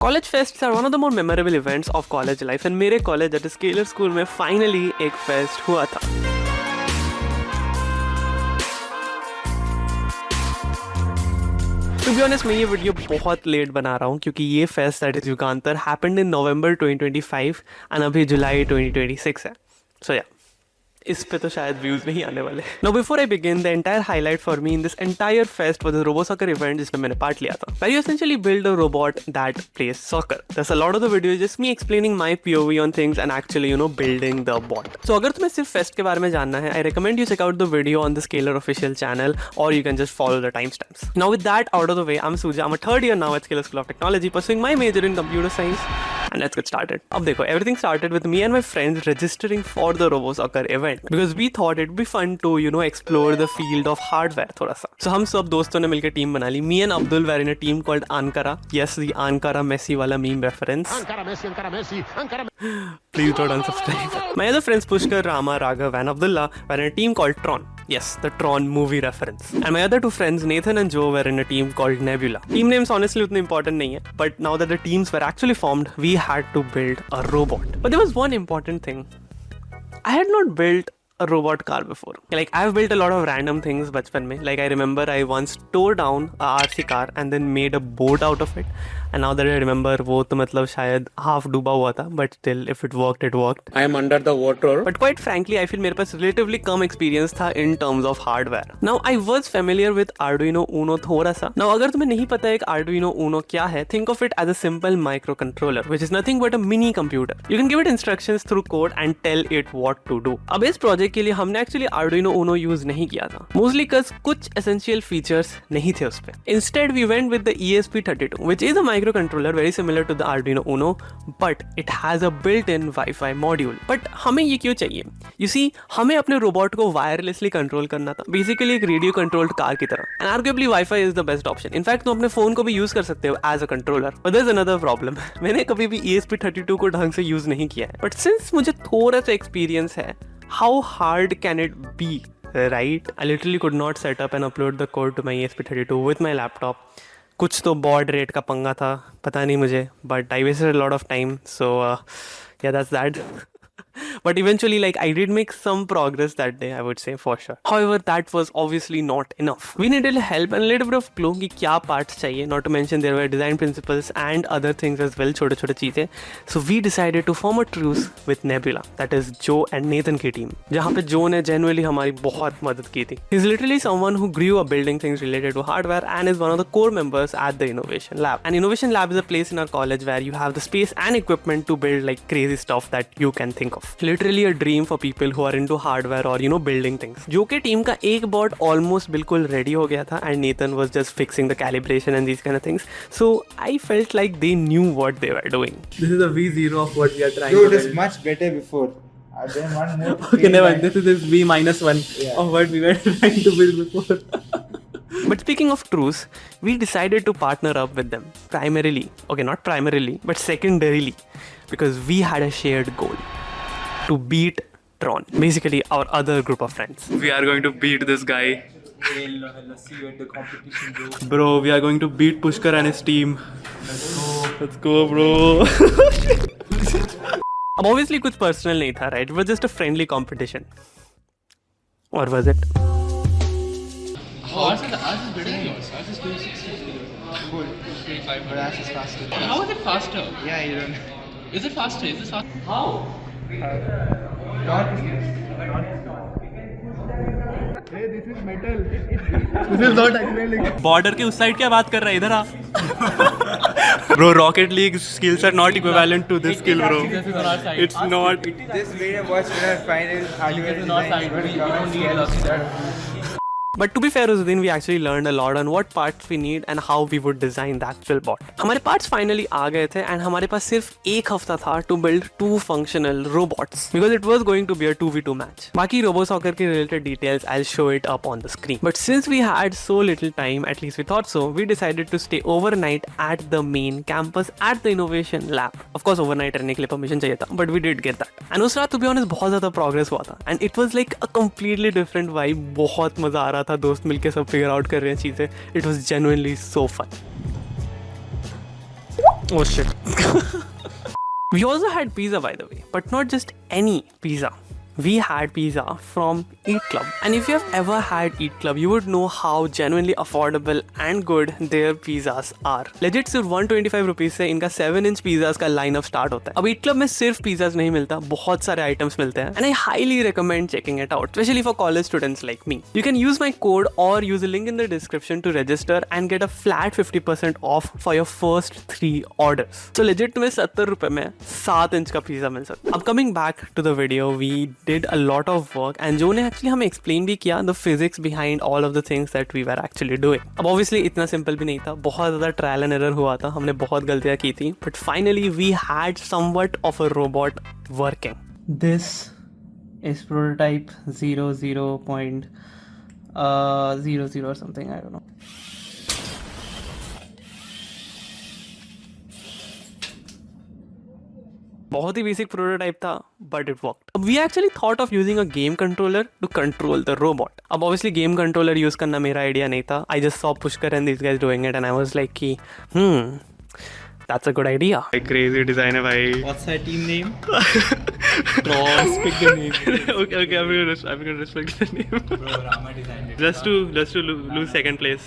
College fest are one of the more memorable events of college life and मेरे college that is Scaler school में finally एक fest हुआ था। To be honest मैं ये video बहुत लेट बना रहा हूँ क्योंकि ये fest that is Yugantar happened in November 2025 and अभी जुलाई 2026 है। सो या इस पे तो शायद व्यूज नहीं आने वाले। Now before I begin the entire highlight for me in this entire fest was the robo soccer event जिसमें मैंने पार्ट लिया था। Where you essentially build a robot that plays soccer. That's a lot of the video just me explaining my POV on things and actually building the bot. So अगर तुम्हें सिर्फ fest के बारे में जानना है I recommend you check out the video on the Scaler official channel और you can just follow the time stamps. Now with that out of the way I'm Suja, I'm a third year now at Scaler School of Technology pursuing my major in computer science and let's get started. अब देखो, everything started with me and my friends registering for the RoboSoccer event because we thought it'd be fun to explore the field of hardware थोड़ा सा. So हम सब दोस्तों ने मिलकर team बना ली. Me and Abdul were in a team called Ankara. Yes, the Ankara Messi वाला meme reference. Ankara Messi. Please don't unsubscribe. My other friends Pushkar, Rama, Raghav and Abdullah were in a team called Tron. Yes, the Tron movie reference. And my other two friends Nathan and Joe were in a team called Nebula. Team names honestly उतने important नहीं है, but now that the teams were actually formed, we had to build a robot. But there was one important thing. I had not built a robot car before. Like I've built a lot of random things बचपन में. Like I remember I once tore down a RC car and then made a boat out of it. And now that I remember, वो तो मतलब शायद half डूबा हुआ था. But still, if it worked, it worked. I am under the water. But quite frankly, I feel मेरे पास relatively कम experience था in terms of hardware. Now I was familiar with Arduino Uno थोड़ा सा. Now अगर तुम्हें नहीं पता एक Arduino Uno क्या है, think of it as a simple microcontroller, which is nothing but a mini computer. You can give it instructions through code and tell it what to do. अब इस project के लिए हमने एक्चुअली Arduino Uno यूज नहीं किया था, mostly cause कुछ essential features नहीं थे उस पे. Instead we went with the ESP32, which is a microcontroller very similar to the Arduino Uno, but it has a built-in Wi-Fi module. But हमें ये क्यों चाहिए? You see, हमें अपने रोबोट को वायरलेसली कंट्रोल करना था, बेसिकली एक रेडियो कंट्रोल्ड कार की तरह. And arguably Wi-Fi is the best option. In fact, तुम अपने फोन को भी यूज कर सकते हो as a controller. But there's another problem. मैंने कभी भी ESP32 को ढंग से यूज नहीं किया है. But since मुझे थोड़ा सा एक्सपीरियंस है, how hard can it be, right? I literally could not set up and upload the code to my ESP32 with my laptop. कुछ तो बॉड रेट का पंगा था, पता नहीं मुझे, but I wasted a lot of time, so yeah, that's that. But eventually, like, I did make some progress that day, I would say, for sure. However, that was obviously not enough. We needed help and a little bit of clue कि क्या parts चाहिए. Not to mention there were design principles and other things as well, छोटे छोटे चीज़ें. So we decided to form a truce with Nebula, that is Joe and Nathan की team. जहाँ पे Joe ने genuinely हमारी बहुत मदद की थी. He's literally someone who grew up building things related to hardware and is one of the core members at the Innovation Lab. And Innovation Lab is a place in our college where you have the space and equipment to build like crazy stuff that you can think of. Literally a dream for people who are into hardware or building things. जो कि team का एक bot almost बिल्कुल ready हो गया था and Nathan was just fixing the calibration and these kind of things. So I felt like they knew what they were doing. This is a V0 of what we are trying to build. Dude, it's much better before. I didn't want more. Okay, never mind. This is V-1 of what we were trying to build before. But speaking of truce, we decided to partner up with them. Primarily, okay, not primarily, but secondarily, because we had a shared goal. To beat Tron, basically our other group of friends. We are going to beat this guy. Let's see you at the competition, bro. Bro, we are going to beat Pushkar and his team. Let's go, bro. अब obviously कुछ personal नहीं था, right? It was just a friendly competition. Or was it? Oh, ours is better than yours. Ours is 26 Cool. 25. But ours is faster. How is it faster? Yeah, you don't. Is it faster? Is this faster? How? Not. Hey, this is metal. This is not acrylic. Border के उस side क्या बात कर रहा है, इधर आ. Bro, Rocket League skills are not equivalent to this skill, bro. This is on our side. It's not. This video was winner final hardware This is not design. side. We don't need lucky. But to be fair, Uzuddin, we actually learned a lot on what parts we need and how we would design the actual bot. हमारे parts finally आ गए थे and हमारे पास सिर्फ एक हफ्ता था to build 2 functional robots because it was going to be a 2v2 match. बाकी RoboSoccer के related details I'll show it up on the screen. But since we had so little time, at least we thought so, we decided to stay overnight at the main campus at the Innovation Lab. Of course, overnight रहने के लिए permission चाहिए था, but we did get that. And उस रात to be honest बहुत ज़्यादा progress हुआ था and it was like a completely different vibe. बहुत मज़ा आ रहा था, दोस्त मिलके सब फिगर आउट कर रहे हैं चीज़ें. It was genuinely so fun. Oh shit. We also had pizza, by the way, but not just any pizza. We had pizza from Eat Club. And if you have ever had Eat Club, you would know how genuinely affordable and good their pizzas are. Legit सिर्फ 125 rupees से इनका 7-inch pizzas का lineup start होता है. अब Eat Club में सिर्फ pizzas नहीं मिलता, बहुत सारे items मिलते हैं. And I highly recommend checking it out, especially for college students like me. You can use my code or use the link in the description to register and get a flat 50% off for your first 3 orders. So legit तुम्हें 70 रुपए में 7-inch का pizza मिल सकता है. अब coming back to the video, we did a lot of work and जो ने actually हमें explain भी किया the physics behind all of the things that we were actually doing. अब obviously इतना simple भी नहीं था, बहुत ज़्यादा trial and error हुआ था, हमने बहुत गलतियाँ की थी, but finally we had somewhat of a robot working. This is prototype 00.00 or something, I don't know. बहुत ही बेसिक प्रोटोटाइप था, but it worked. We actually thought of using a game controller to control the robot. अब obviously game controller use करना मेरा idea नहीं था. I just saw Pushkar and this guys doing it and I was like कि that's a good idea. Crazy design है भाई. What's our team name? Pick the name. okay, I'm gonna respect the name. Bro, Rama designed it. just to lose second place.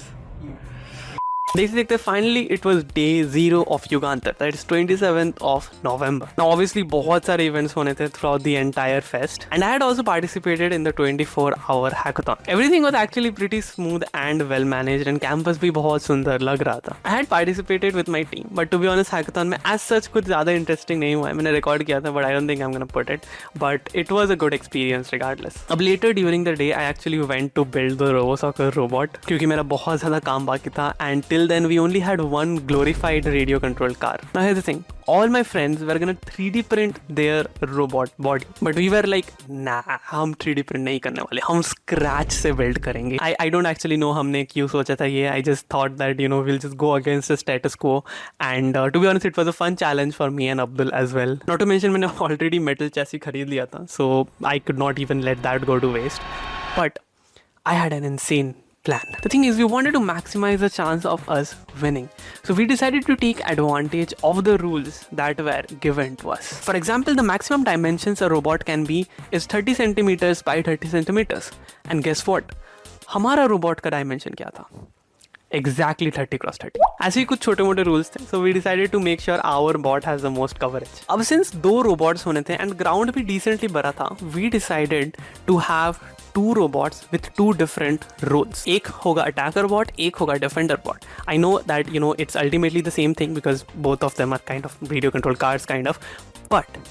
देखते finally it was day 0 of Yugantar, that is 27th of November. Now obviously बहुत सारे events होने थे throughout the entire fest and I had also participated in the 24-hour hackathon. Everything was actually pretty smooth and well managed and campus भी बहुत सुंदर लग रहा था. I had participated with my team but to be honest hackathon में as such कुछ ज़्यादा interesting नहीं हुआ है. मैंने रिकॉर्ड किया था but I don't think I'm gonna put it, but it was a good experience regardless. अब later during the day I actually went to build the RoboSoccer robot क्योंकि मेरा बहुत ज़्यादा काम बाकी था and till then we only had one glorified radio controlled car. Now here's the thing, all my friends were gonna 3D print their robot body but we were like nah, हम 3D print नहीं करने वाले, हम scratch से build करेंगे. I don't actually know हमने क्यों सोचा था ये. I just thought that we'll just go against the status quo and to be honest it was a fun challenge for me and Abdul as well. Not to mention मैंने already metal chassis खरीद लिया था so I could not even let that go to waste. But I had an insane plan. The thing is, we wanted to maximize the chance of us winning. So we decided to take advantage of the rules that were given to us. For example, the maximum dimensions a robot can be is 30 centimeters by 30 centimeters. And guess what? हमारा robot का dimension क्या था? Exactly 30 cross 30. ऐसे ही कुछ छोटे मोटे rules थे. So we decided to make sure our bot has the most coverage. अब since 2 robots होने थे and ground भी decently बड़ा था, we decided to have 2 robots with 2 different roles. एक होगा attacker bot, एक होगा defender bot. I know that it's ultimately the same thing because both of them are kind of video control cars kind of, but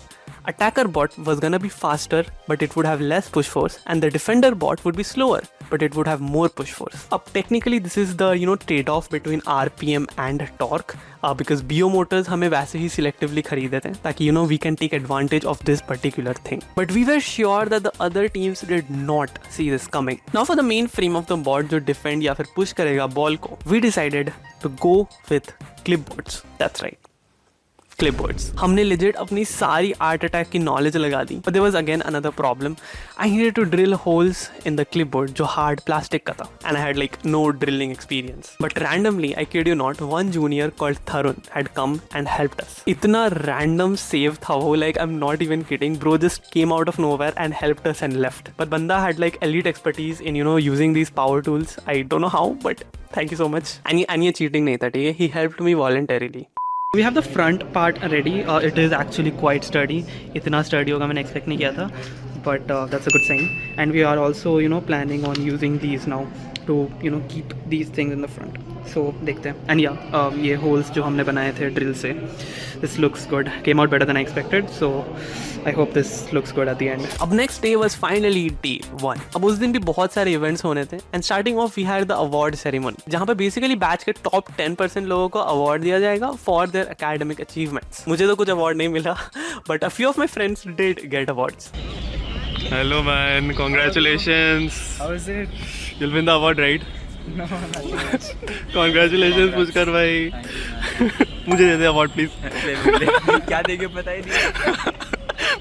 attacker bot was gonna be faster but it would have less push force and the defender bot would be slower but it would have more push force. Up technically this is the trade-off between RPM and torque because BO motors हमें वैसे ही selectively खरीदे थे ताकि we can take advantage of this particular thing. But we were sure that the other teams did not see this coming. Now for the main frame of the bot जो defend या फिर push करेगा ball को, we decided to go with clipboards. That's right. Clipboards. हमने legit अपनी सारी art attack की knowledge लगा दी. But there was again another problem. I needed to drill holes in the clipboard जो hard plastic का था. And I had like no drilling experience. But randomly, I kid you not, one junior called Tharun had come and helped us. इतना random save था वो, like I'm not even kidding. Bro just came out of nowhere and helped us and left. But banda had like elite expertise in using these power tools. I don't know how, but thank you so much. And ये cheating नहीं था, ठीक है? He helped me voluntarily. We have the front part ready. It is actually quite sturdy. इतना sturdy होगा मैंने expect नहीं किया था, but that's a good sign. And we are also planning on using these now to keep these things in the front. So देखते हैं. And yeah, ये holes जो हमने बनाए थे drill से, this looks good. Came out better than I expected. So I hope this looks good at the end. अब next day was finally day 1. अब उस दिन भी बहुत सारे events होने थे and starting off we had the award ceremony जहाँ पे basically batch के top 10% लोगों को award दिया जाएगा for their academic achievements. मुझे तो कुछ award नहीं मिला but a few of my friends did get awards. Hello man, congratulations. How is it? You'll win the award, right? No, not much. Congratulations Pushkar भाई. मुझे दे दे award please. क्या देंगे पता ही नहीं.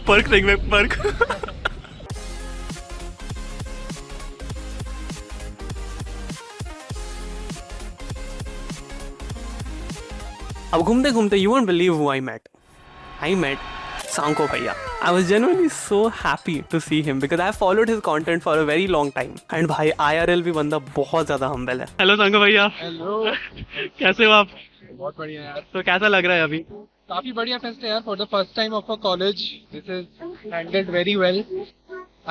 पर्क देंगे पर्क. अब घूमते घूमते you won't believe who I met Sanko Bhaiya. I was genuinely so happy to see him because I have followed his content for a very long time. And भाई IRL भी बंदा बहुत ज़्यादा humble है. Hello Sanko भैया. Hello कैसे हो आप? बहुत बढ़िया यार तो कैसा लग रहा है अभी? काफी बढ़िया फेस्ट है यार for the first time of a college this is handled very well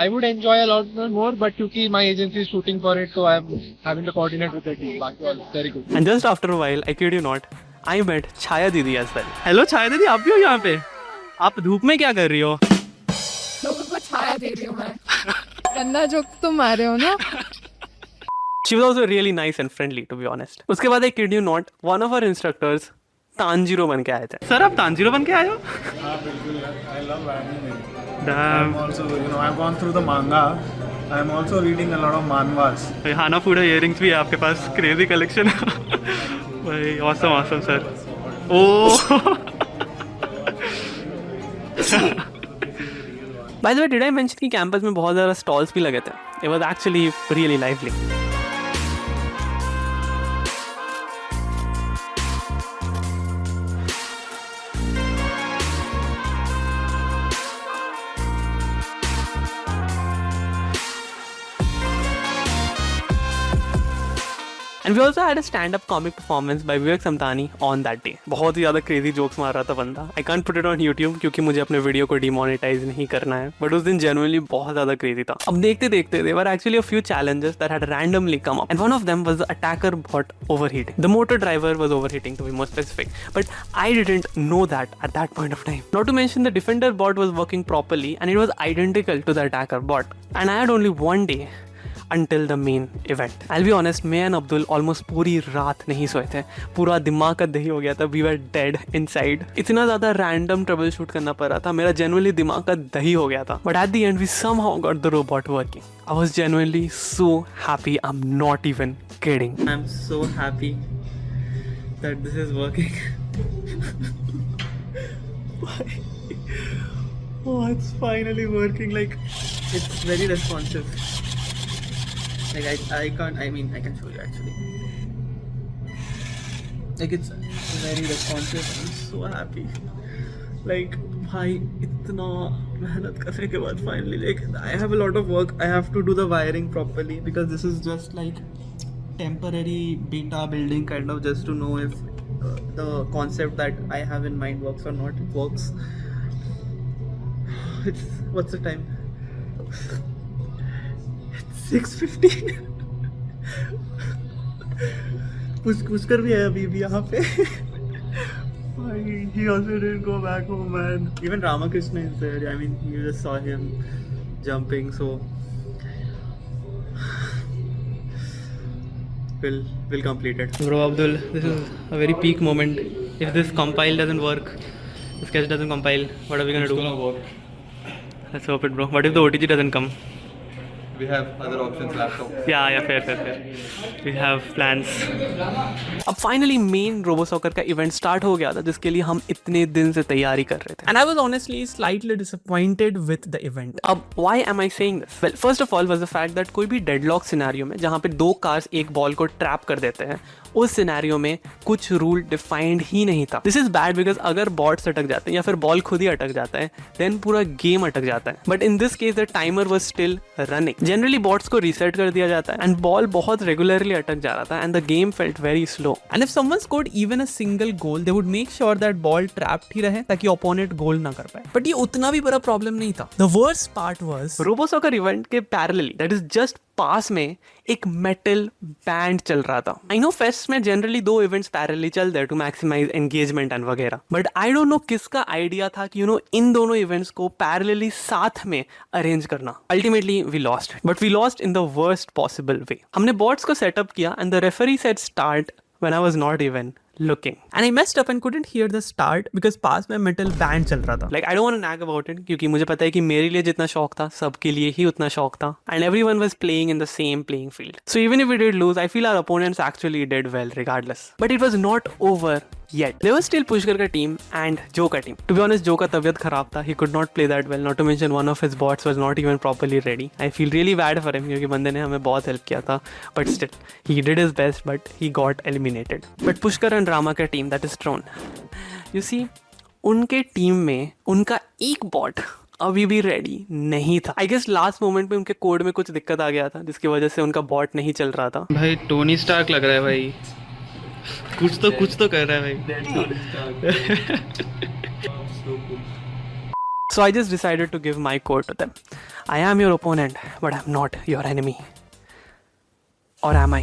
I would enjoy a lot more but क्योंकि my agency is shooting for it so I am having to coordinate with the team बाकी all very good. And just after a while, I kid you not, I met छाया दीदी as well. Hello छाया दीदी, आप भी हो यहाँ पे? आप धूप में क्या कर रही हो? लोगों को छाया दे रही हूँ मैं गंदा जोक तुम मारे हो ना She was also really nice and friendly, to be honest. उसके बाद I kid you not, one of our instructors Tanjiro बन के आए थे. सर आप तांजीरो बन के आए हो? हाँ बिल्कुल यार, I love anime. Damn. I'm also, I've gone through the manga. I'm also reading a lot of manhwas. भाई हाना पूरा इयरिंग्स भी है आपके पास, क्रेजी कलेक्शन है. भाई awesome awesome sir. Oh. By the way, did I mention कि campus में बहुत ज़्यादा स्टॉल्स भी लगे थे? It was actually really lively. And we also had a stand-up comic performance by Vivek Samtani on that day. बहुत ही ज़्यादा crazy jokes मार रहा था बंदा. I can't put it on YouTube क्योंकि मुझे अपने वीडियो को demonetize नहीं करना है. But उस दिन genuinely बहुत ज़्यादा crazy था. अब देखते देखते there were actually a few challenges that had randomly come up. And one of them was the attacker bot overheating. The motor driver was overheating to be more specific. But I didn't know that at that point of time. Not to mention the defender bot was working properly and it was identical to the attacker bot. And I had only one day until the main event. I'll be honest, मैं and Abdul almost पूरी रात नहीं सोए थे. पूरा दिमाग का दही हो गया था. We were dead inside. इतना ज़्यादा random trouble shoot करना पड़ रहा था. मेरा genuinely दिमाग का दही हो गया था. But at the end, we somehow got the robot working. I was genuinely so happy. I'm not even kidding. I'm so happy that this is working. Oh, it's finally working. Like, it's very responsive. Like I can't, I mean I can show you actually. Like it's very responsive. I'm so happy. Like भाई इतना मेहनत करने के बाद finally, like I have a lot of work. I have to do the wiring properly because this is just like temporary beta building kind of, just to know if the concept that I have in mind works or not. It works. It's, what's the time? 6:15. Pushkar भी है अभी भी यहाँ पे. He also didn't go back home, man. Even Ramakrishna is there. I mean, you just saw him jumping. So we'll complete it. Bro Abdul, this is a very peak moment. If this compile doesn't work, the sketch doesn't compile, what are we gonna do? It's gonna work. Let's hope it, bro. What if the OTG doesn't come? We have other options, laptop. Yeah, fair. We have plans. अब finally main robo soccer का event start हो गया था जिसके लिए हम इतने दिन से तैयारी कर रहे थे. And I was honestly slightly disappointed with the event. अब why am I saying this? Well, first of all was the fact that कोई भी डेडलॉक सिनेरियो में जहाँ पे दो कार्स एक बॉल को ट्रैप कर देते हैं, उस सिनेरियो में कुछ रूल डिफाइंड ही नहीं था. दिस इज बैड बिकॉज अगर बॉट्स अटक जाते हैं या फिर बॉल खुद ही अटक जाता है देन पूरा गेम अटक जाता है. But in this case the timer was still running. Generally bots को रीसेट कर दिया जाता है एंड बॉल बहुत रेगुलरली अटक जा रहा था and the game felt very slow. And if someone scored even a single goal they would make sure that ball trapped ही रहे ताकि ओपोनेंट गोल ना कर पाए. बट ये उतना भी बड़ा प्रॉब्लम नहीं था. The worst part was robo soccer event के पैरेलली, दैट इज जस्ट पास में, एक मेटल बैंड चल रहा था. आई नो फेस्ट में जनरली दो इवेंट्स पैरेलली चलते हैं टू मैक्सिमाइज एंगेजमेंट एंड वगैरह. बट आई डोंट नो किसका आइडिया था कि इन दोनों इवेंट्स को पैरेलली साथ में अरेंज करना. Ultimately we lost, but we lost in the worst possible way. हमने बॉट्स को सेटअप किया and the referee said start when I was not even looking. And I messed up and couldn't hear the start because पास में metal band चल रहा था. Like I don't want to nag about it क्योंकि मुझे पता है कि मेरे लिए जितना शौक था सबके लिए ही उतना शौक था. And everyone was playing in the same playing field. So even if we did lose, I feel our opponents actually did well regardless. But it was not over yet. There was still Pushkar ka team and Joe ka team. To be honest, Joe ka tabiyat kharab tha. He could not play that well. Not to mention one of his bots was not even properly ready. I feel really bad for him क्योंकि बंदे ने हमें बहुत help किया था. But still, he did his best, but he got eliminated. But Pushkar and Rama का team, that is Throne. You see, उनके team में उनका एक बॉट अभी भी रेडी नहीं था. आई गेस लास्ट मोमेंट पे उनके कोड में कुछ दिक्कत आ गया था जिसकी वजह से उनका बॉट नहीं चल रहा था. भाई टोनी स्टार्क लग रहा है भाई. कुछ तो कर रहा है भाई. So I just decided to give my code to them. I am your opponent, but I'm not your enemy. Or am I?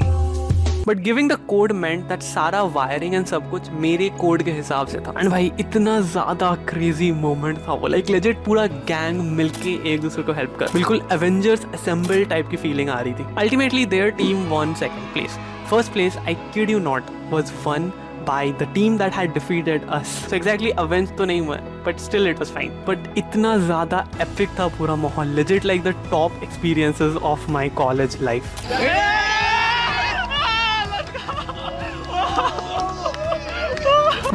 But giving the code meant that सारा वायरिंग एंड सब कुछ मेरे कोड के हिसाब से था. And भाई इतना ज़्यादा क्रेजी मोमेंट था वो. लाइक लेजिट पूरा गैंग मिलके एक दूसरे को हेल्प कर, बिल्कुल एवेंजर्स असेंबल टाइप की फीलिंग आ रही थी. Ultimately their team one second place. First place, I kid you not, was one by the team that had defeated us. So exactly avenged तो नहीं हुआ, but still it was fine. But इतना ज़्यादा epic था पूरा माहौल. Legit like the top experiences of my college life.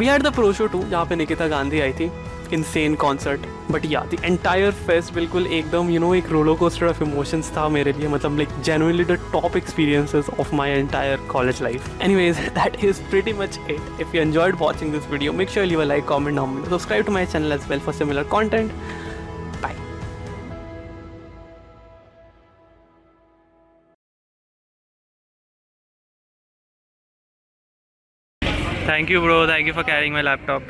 We had the pro show too, जहाँ पे निकिता गांधी आई थी. Insane concert. But yeah, the entire fest बिल्कुल एकदम एक roller coaster of emotions था मेरे लिए. मतलब like genuinely the top experiences of my entire college life. Anyways, that is pretty much it. If you enjoyed watching this video, make sure you leave a like, comment down below. Subscribe to my channel as well for similar content. Bye. Thank you, bro. Thank you for carrying my laptop.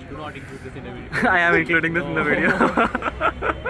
Do not include this in the video. I am including this in the video.